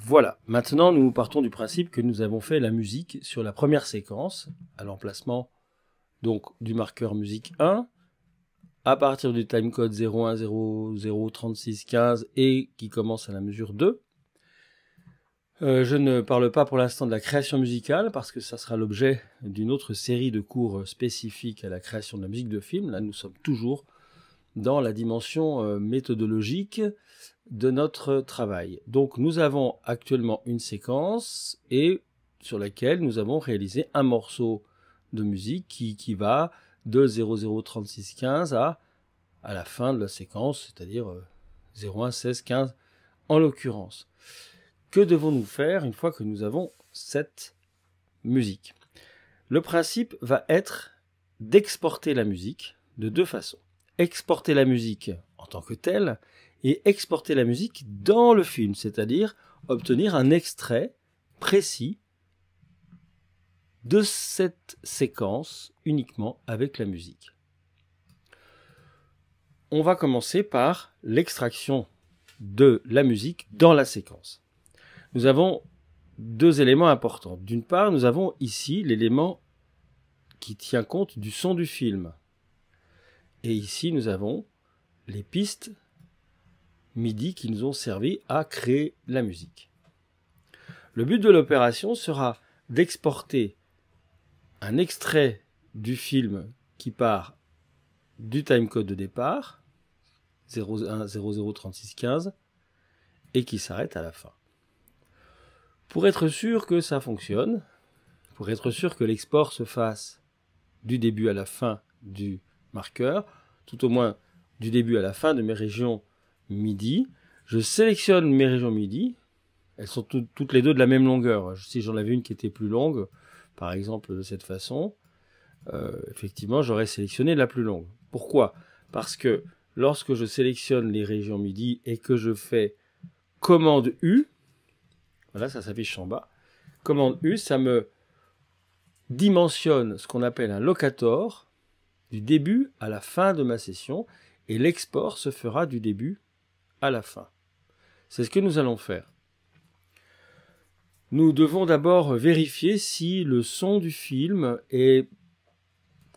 Voilà, maintenant nous partons du principe que nous avons fait la musique sur la première séquence, à l'emplacement donc du marqueur musique 1, à partir du timecode 01003615 et qui commence à la mesure 2. Je ne parle pas pour l'instant de la création musicale parce que ça sera l'objet d'une autre série de cours spécifiques à la création de la musique de film. Là, nous sommes toujours dans la dimension méthodologique de notre travail. Donc, nous avons actuellement une séquence et sur laquelle nous avons réalisé un morceau de musique qui va de 003615 à la fin de la séquence, c'est-à-dire 011615 en l'occurrence. Que devons-nous faire une fois que nous avons cette musique? Le principe va être d'exporter la musique de deux façons. Exporter la musique en tant que telle et exporter la musique dans le film, c'est-à-dire obtenir un extrait précis de cette séquence uniquement avec la musique. On va commencer par l'extraction de la musique dans la séquence. Nous avons deux éléments importants. D'une part, nous avons ici l'élément qui tient compte du son du film. Et ici, nous avons les pistes MIDI qui nous ont servi à créer la musique. Le but de l'opération sera d'exporter un extrait du film qui part du timecode de départ, 01003615, et qui s'arrête à la fin. Pour être sûr que ça fonctionne, pour être sûr que l'export se fasse du début à la fin du marqueur, tout au moins du début à la fin de mes régions MIDI, je sélectionne mes régions MIDI. Elles sont toutes les deux de la même longueur. Si j'en avais une qui était plus longue, par exemple de cette façon, effectivement j'aurais sélectionné la plus longue. Pourquoi? Parce que lorsque je sélectionne les régions MIDI et que je fais commande U, voilà, ça s'affiche en bas. Commande U, ça me dimensionne ce qu'on appelle un locator du début à la fin de ma session et l'export se fera du début à la fin. C'est ce que nous allons faire. Nous devons d'abord vérifier si le son du film est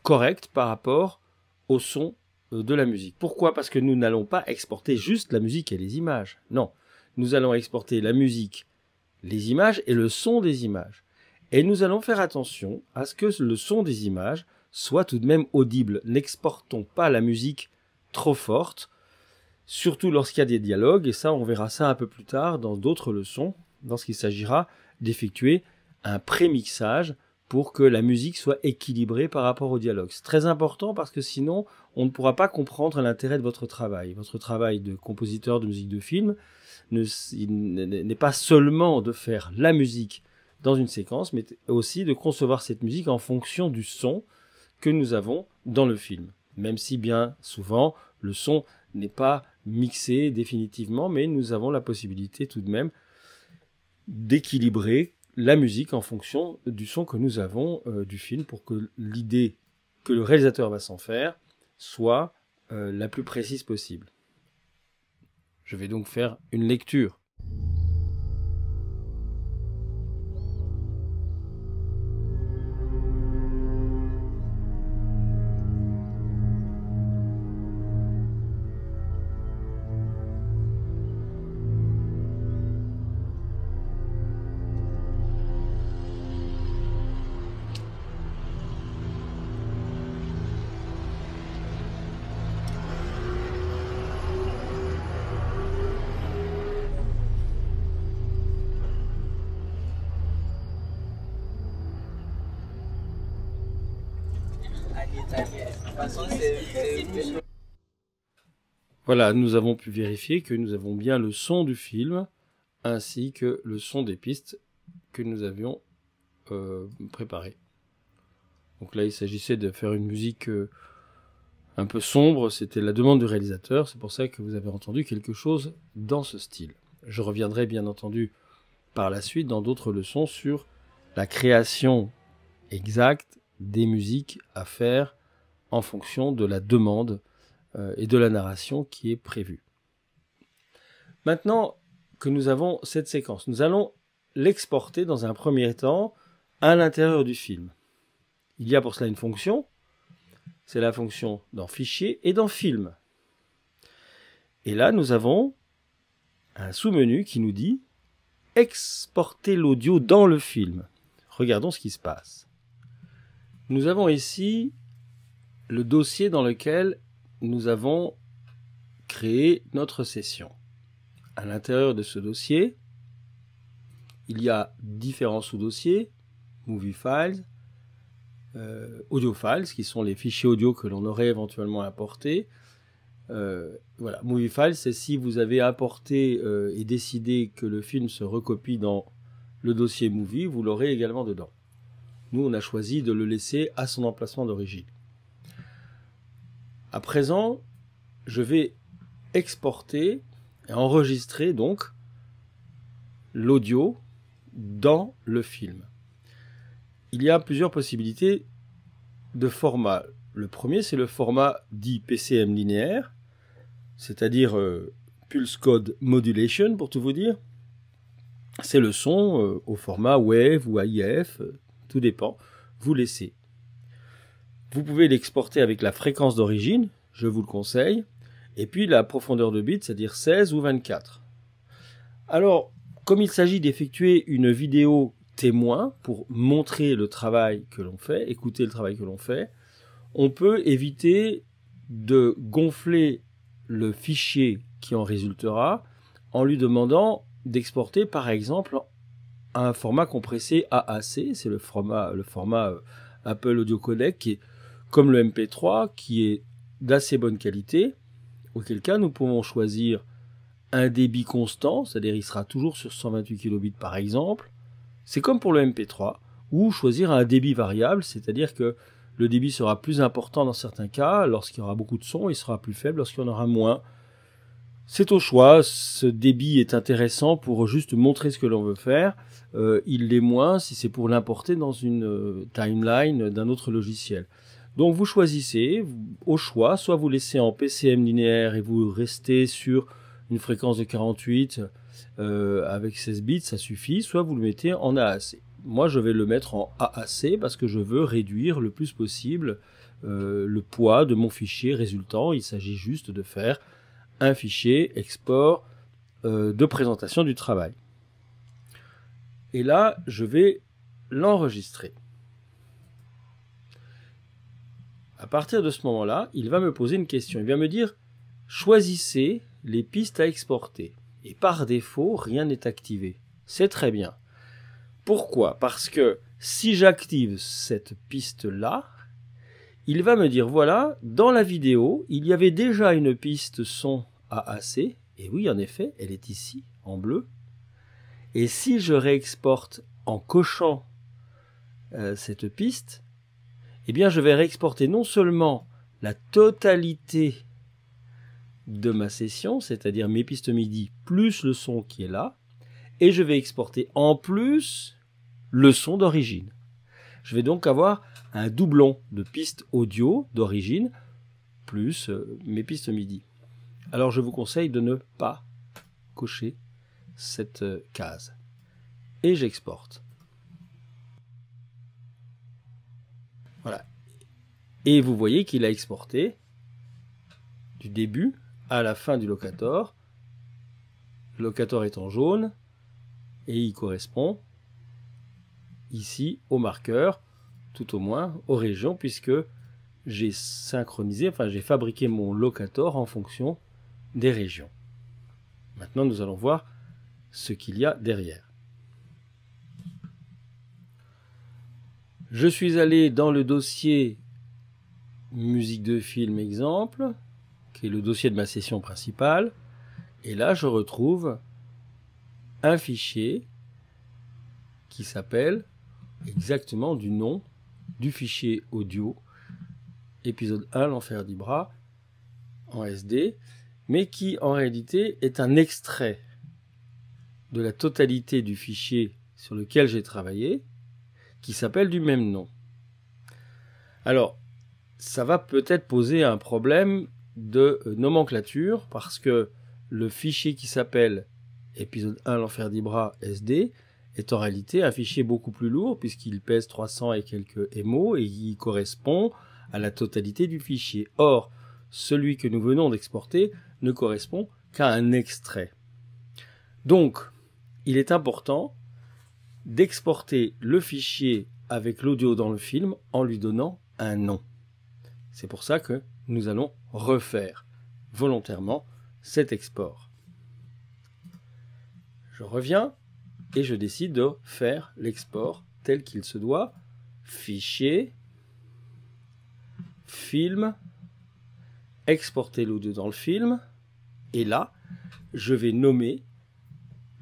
correct par rapport au son de la musique. Pourquoi? Parce que nous n'allons pas exporter juste la musique et les images. Non, nous allons exporter la musique, les images et le son des images. Et nous allons faire attention à ce que le son des images soit tout de même audible. N'exportons pas la musique trop forte, surtout lorsqu'il y a des dialogues, et ça on verra ça un peu plus tard dans d'autres leçons, lorsqu'il s'agira d'effectuer un prémixage pour que la musique soit équilibrée par rapport au dialogue. C'est très important parce que sinon on ne pourra pas comprendre l'intérêt de votre travail. Votre travail de compositeur de musique de film n'est pas seulement de faire la musique dans une séquence, mais aussi de concevoir cette musique en fonction du son que nous avons dans le film. Même si bien souvent, le son n'est pas mixé définitivement, mais nous avons la possibilité tout de même d'équilibrer la musique en fonction du son que nous avons du film pour que l'idée que le réalisateur va s'en faire soit la plus précise possible. Je vais donc faire une lecture. Voilà, nous avons pu vérifier que nous avons bien le son du film ainsi que le son des pistes que nous avions préparées. Donc là, il s'agissait de faire une musique un peu sombre, c'était la demande du réalisateur, c'est pour ça que vous avez entendu quelque chose dans ce style. Je reviendrai bien entendu par la suite dans d'autres leçons sur la création exacte des musiques à faire en fonction de la demande et de la narration qui est prévue. Maintenant que nous avons cette séquence. Nous allons l'exporter dans un premier temps à l'intérieur du film. Il y a pour cela une fonction, c'est la fonction dans Fichier et dans Film. Et là, nous avons un sous-menu qui nous dit « Exporter l'audio dans le film ». Regardons ce qui se passe. Nous avons ici le dossier dans lequel nous avons créé notre session. À l'intérieur de ce dossier, il y a différents sous-dossiers, Movie Files, Audio Files, qui sont les fichiers audio que l'on aurait éventuellement importés. Voilà, Movie Files, c'est si vous avez importé et décidé que le film se recopie dans le dossier Movie, vous l'aurez également dedans. Nous, on a choisi de le laisser à son emplacement d'origine. À présent, je vais exporter et enregistrer donc l'audio dans le film. Il y a plusieurs possibilités de format. Le premier, c'est le format dit PCM linéaire, c'est-à-dire Pulse Code Modulation, pour tout vous dire. C'est le son au format WAV ou AIF, tout dépend, vous laissez. Vous pouvez l'exporter avec la fréquence d'origine, je vous le conseille, et puis la profondeur de bit, c'est-à-dire 16 ou 24. Alors, comme il s'agit d'effectuer une vidéo témoin pour montrer le travail que l'on fait, écouter le travail que l'on fait, on peut éviter de gonfler le fichier qui en résultera en lui demandant d'exporter par exemple un format compressé AAC, c'est le format Apple Audio Codec qui est comme le MP3 qui est d'assez bonne qualité, auquel cas nous pouvons choisir un débit constant, c'est-à-dire il sera toujours sur 128 kilobits par exemple, c'est comme pour le MP3, ou choisir un débit variable, c'est-à-dire que le débit sera plus important dans certains cas, lorsqu'il y aura beaucoup de son, il sera plus faible lorsqu'il y en aura moins. C'est au choix, ce débit est intéressant pour juste montrer ce que l'on veut faire, il l'est moins si c'est pour l'importer dans une timeline d'un autre logiciel. Donc vous choisissez au choix, soit vous laissez en PCM linéaire et vous restez sur une fréquence de 48 avec 16 bits, ça suffit, soit vous le mettez en AAC. Moi je vais le mettre en AAC parce que je veux réduire le plus possible le poids de mon fichier résultant. Il s'agit juste de faire un fichier export de présentation du travail. Et là, je vais l'enregistrer. À partir de ce moment-là, il va me poser une question. Il va me dire, choisissez les pistes à exporter. Et par défaut, rien n'est activé. C'est très bien. Pourquoi? Parce que si j'active cette piste-là, il va me dire, voilà, dans la vidéo, il y avait déjà une piste son AAC. Et oui, en effet, elle est ici, en bleu. Et si je réexporte en cochant cette piste, eh bien je vais réexporter non seulement la totalité de ma session, c'est-à-dire mes pistes MIDI plus le son qui est là, et je vais exporter en plus le son d'origine. Je vais donc avoir un doublon de pistes audio d'origine plus mes pistes MIDI. Alors je vous conseille de ne pas cocher cette case. Et j'exporte. Voilà. Et vous voyez qu'il a exporté du début à la fin du locator. Le locator est en jaune et il correspond ici au marqueur, tout au moins aux régions, puisque j'ai synchronisé, enfin j'ai fabriqué mon locator en fonction des régions. Maintenant nous allons voir ce qu'il y a derrière. Je suis allé dans le dossier musique de film exemple, qui est le dossier de ma session principale, et là je retrouve un fichier qui s'appelle exactement du nom du fichier audio, épisode 1, l'enfer d'Ibra, en SD, mais qui en réalité est un extrait de la totalité du fichier sur lequel j'ai travaillé, qui s'appelle du même nom. Alors, ça va peut-être poser un problème de nomenclature, parce que le fichier qui s'appelle épisode 1 l'enfer d'Ibra SD est en réalité un fichier beaucoup plus lourd puisqu'il pèse 300 et quelques MO et il correspond à la totalité du fichier. Or, celui que nous venons d'exporter ne correspond qu'à un extrait. Donc, il est important d'exporter le fichier avec l'audio dans le film en lui donnant un nom. C'est pour ça que nous allons refaire volontairement cet export. Je reviens et je décide de faire l'export tel qu'il se doit. Fichier, film, exporter l'audio dans le film. Et là, je vais nommer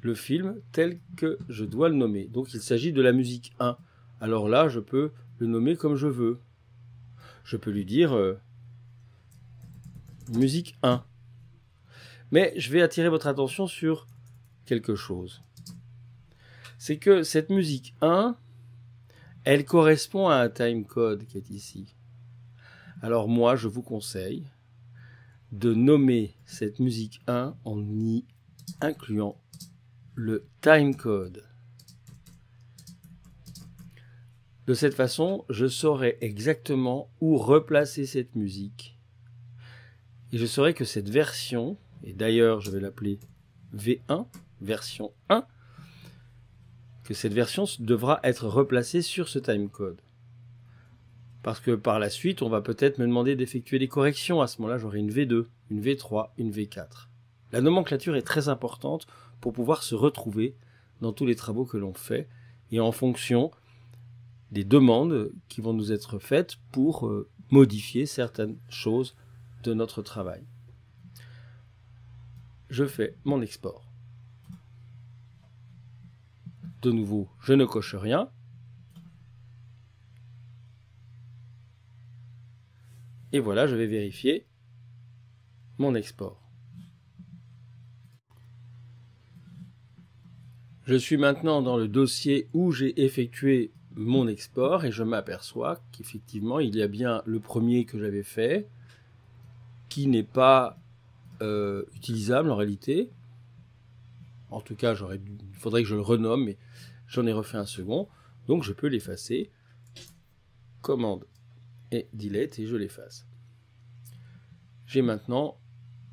le film tel que je dois le nommer. Donc il s'agit de la musique 1. Alors là, je peux le nommer comme je veux. Je peux lui dire musique 1. Mais je vais attirer votre attention sur quelque chose. C'est que cette musique 1, elle correspond à un timecode qui est ici. Alors moi, je vous conseille de nommer cette musique 1 en y incluant le timecode. De cette façon, je saurai exactement où replacer cette musique. Et je saurai que cette version, et d'ailleurs je vais l'appeler V1, version 1, que cette version devra être replacée sur ce timecode. Parce que par la suite, on va peut-être me demander d'effectuer des corrections. À ce moment-là, j'aurai une V2, une V3, une V4. La nomenclature est très importante pour pouvoir se retrouver dans tous les travaux que l'on fait et en fonction des demandes qui vont nous être faites pour modifier certaines choses de notre travail. Je fais mon export. De nouveau, je ne coche rien. Et voilà, je vais vérifier mon export. Je suis maintenant dans le dossier où j'ai effectué mon export et je m'aperçois qu'effectivement, il y a bien le premier que j'avais fait qui n'est pas utilisable en réalité. En tout cas, il faudrait que je le renomme, mais j'en ai refait un second. Donc, je peux l'effacer. Commande et delete et je l'efface. J'ai maintenant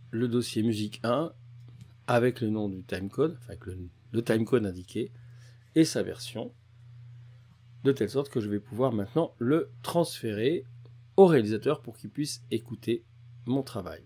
le dossier musique 1 avec le nom du timecode, enfin avec le timecode indiqué et sa version, de telle sorte que je vais pouvoir maintenant le transférer au réalisateur pour qu'il puisse écouter mon travail.